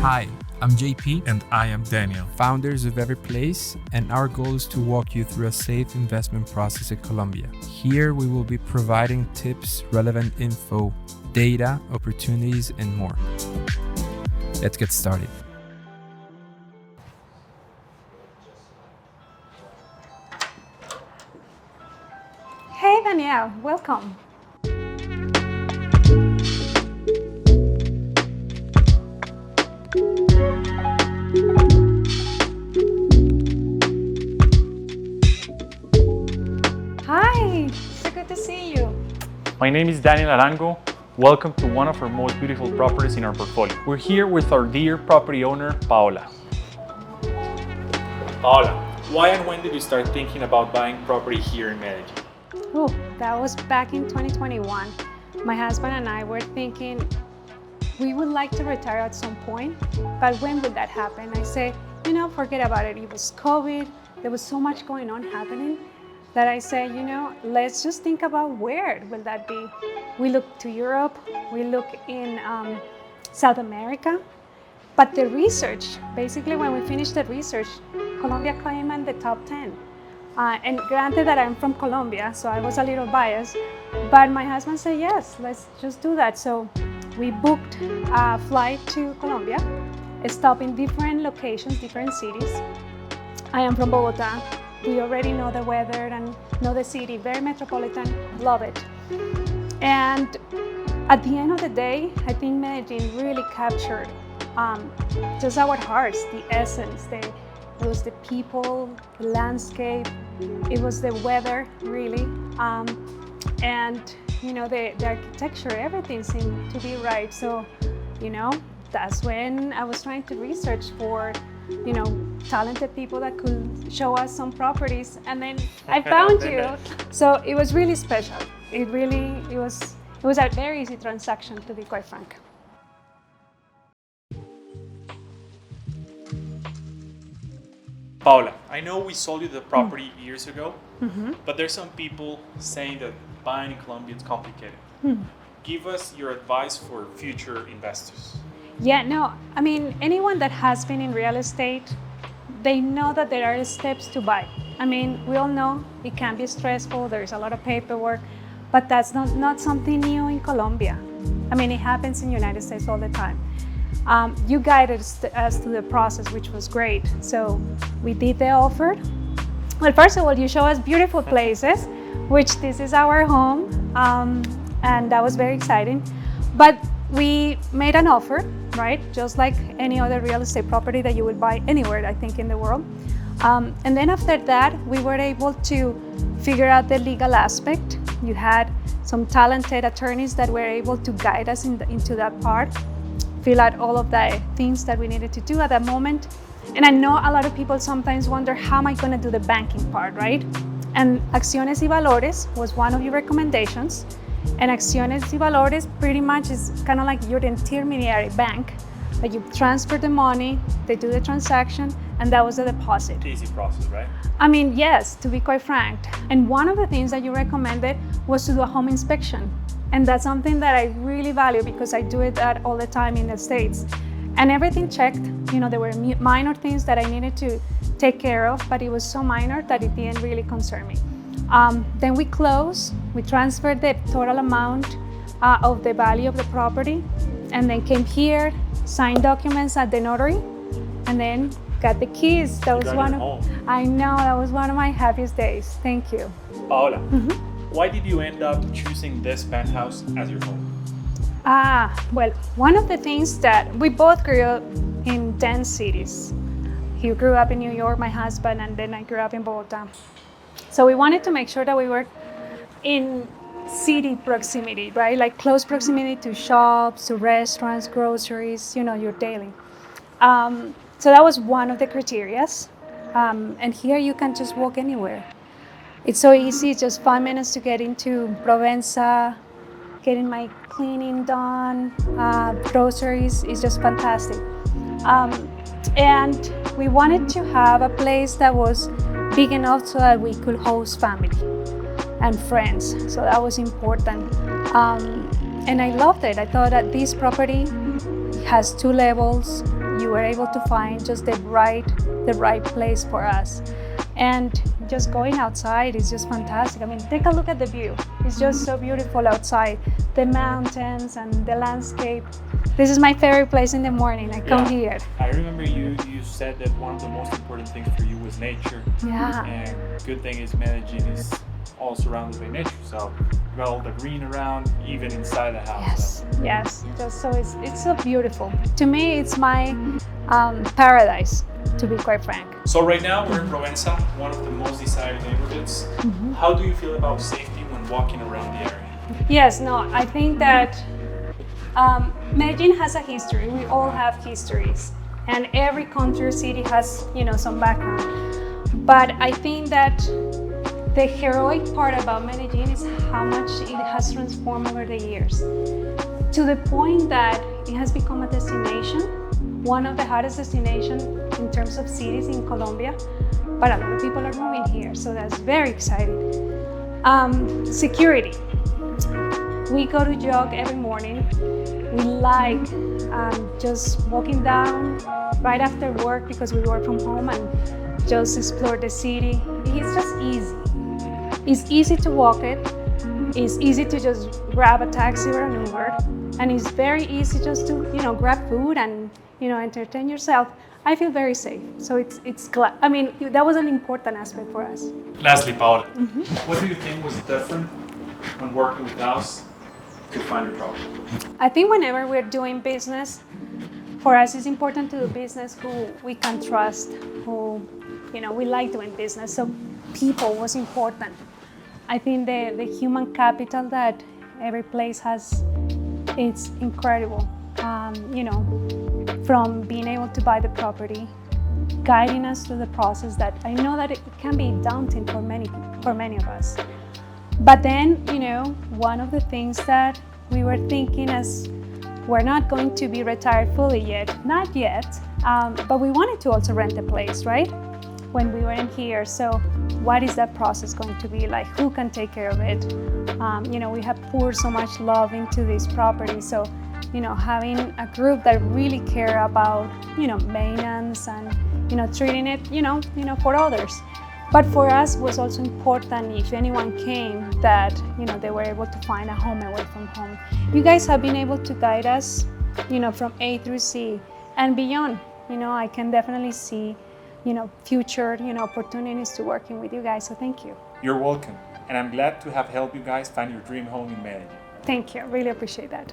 Hi, I'm JP, And I am Daniel. founders of Everyplace, and our goal is to walk you through a safe investment process in Colombia. Here we will be providing tips, relevant info, data, opportunities, and more. Let's get started. Hey Danielle, welcome. Hi, so good to see you. My name is Daniel Arango. Welcome to one of our most beautiful properties in our portfolio. We're here with our dear property owner, Paola. Paola, why and when did you start thinking about buying property here in Medellin? Oh, that was back in 2021. My husband and I were thinking we would like to retire at some point, but when would that happen? I said, forget about it. It was COVID. There was so much going on happening that I said, let's just think about where will that be. We look to Europe, we look in South America, but the research, basically when we finished the research, Colombia came in the top 10. And granted that I'm from Colombia, so I was a little biased, but my husband said, yes, let's just do that. So we booked a flight to Colombia, stopped in different locations, different cities. I am from Bogota. We already know the weather and know the city, very metropolitan, love it. And at the end of the day, I think Medellin really captured just our hearts, the essence. It was the people, the landscape, it was the weather, really. And the architecture, everything seemed to be right. So, that's when I was trying to research for, talented people that could show us some properties, and then I found you. So it was really special. It was a very easy transaction, to be quite frank. Paola, I know we sold you the property years ago, but there's some people saying that buying in Colombia is complicated. Give us your advice for future investors. Yeah, no, anyone that has been in real estate, they know that there are steps to buy. We all know it can be stressful, there's a lot of paperwork, but that's not something new in Colombia. It happens in the United States all the time. You guided us to the process, which was great. So we did the offer. Well, first of all, you show us beautiful places, which this is our home, and that was very exciting. But we made an offer, right? Just like any other real estate property that you would buy anywhere, I think, in the world. And then after that, we were able to figure out the legal aspect. You had some talented attorneys that were able to guide us into that part, fill out all of the things that we needed to do at that moment. And I know a lot of people sometimes wonder, how am I going to do the banking part, right? And Acciones y Valores was one of your recommendations. And Acciones y Valores pretty much is kind of like your intermediary bank, that you transfer the money, they do the transaction, and that was the deposit. Easy process, right? Yes, to be quite frank. And one of the things that you recommended was to do a home inspection. And that's something that I really value because I do that all the time in the States. And everything checked. There were minor things that I needed to take care of, but it was so minor that it didn't really concern me. Then we closed, we transferred the total amount of the value of the property, and then came here, signed documents at the notary, and then got the keys. That was I know, that was one of my happiest days. Thank you. Paola, why did you end up choosing this penthouse as your home? Well, one of the things that we both grew up in dense cities. He grew up in New York, my husband, and then I grew up in Bogota. So we wanted to make sure that we were in city proximity, right? Like close proximity to shops, to restaurants, groceries, your daily. So that was one of the criteria. And here you can just walk anywhere. It's so easy, just 5 minutes to get into Provenza, getting my cleaning done, groceries is just fantastic. And we wanted to have a place that was big enough so that we could host family and friends. So that was important. And I loved it. I thought that this property has 2 levels, you were able to find just the right place for us. And just going outside is just fantastic. I mean, take a look at the view. It's just so beautiful outside. The mountains and the landscape. This is my favorite place in the morning. I come here. I remember you said that one of the most important things for you was nature. Yeah. And good thing is Medellin is all surrounded by nature. So you got all the green around, even inside the house. Yes. Just so it's so beautiful. To me, it's my paradise, to be quite frank. So right now we're in Provenza, one of the most desired neighborhoods. How do you feel about safety when walking around the area? Yes, no, I think that Medellin has a history. We all have histories, and every country or city has, some background. But I think that the heroic part about Medellin is how much it has transformed over the years, to the point that it has become a destination, one of the hottest destinations in terms of cities in Colombia. But a lot of people are moving here, so that's very exciting. Security. We go to jog every morning. We like just walking down right after work because we work from home and just explore the city. It's just easy. It's easy to walk it. It's easy to just grab a taxi or an Uber. And it's very easy just to, grab food and, entertain yourself. I feel very safe. So that was an important aspect for us. Lastly, Paula, what do you think was different when working with us to find a property? I think whenever we're doing business, for us it's important to do business who we can trust, who we like doing business. So people was important. I think the human capital that Everyplace has, it's incredible. From being able to buy the property, guiding us through the process that I know that it can be daunting for many of us. But then, one of the things that we were thinking as we're not going to be retired fully yet, not yet, but we wanted to also rent a place, right? When we were in here. So what is that process going to be like? Who can take care of it? We have poured so much love into this property. So, having a group that really care about, maintenance and, treating it, for others. But for us, it was also important if anyone came that, they were able to find a home away from home. You guys have been able to guide us, from A through Z and beyond. I can definitely see, future, opportunities to working with you guys. So thank you. You're welcome. And I'm glad to have helped you guys find your dream home in Medellin. Thank you. Really appreciate that.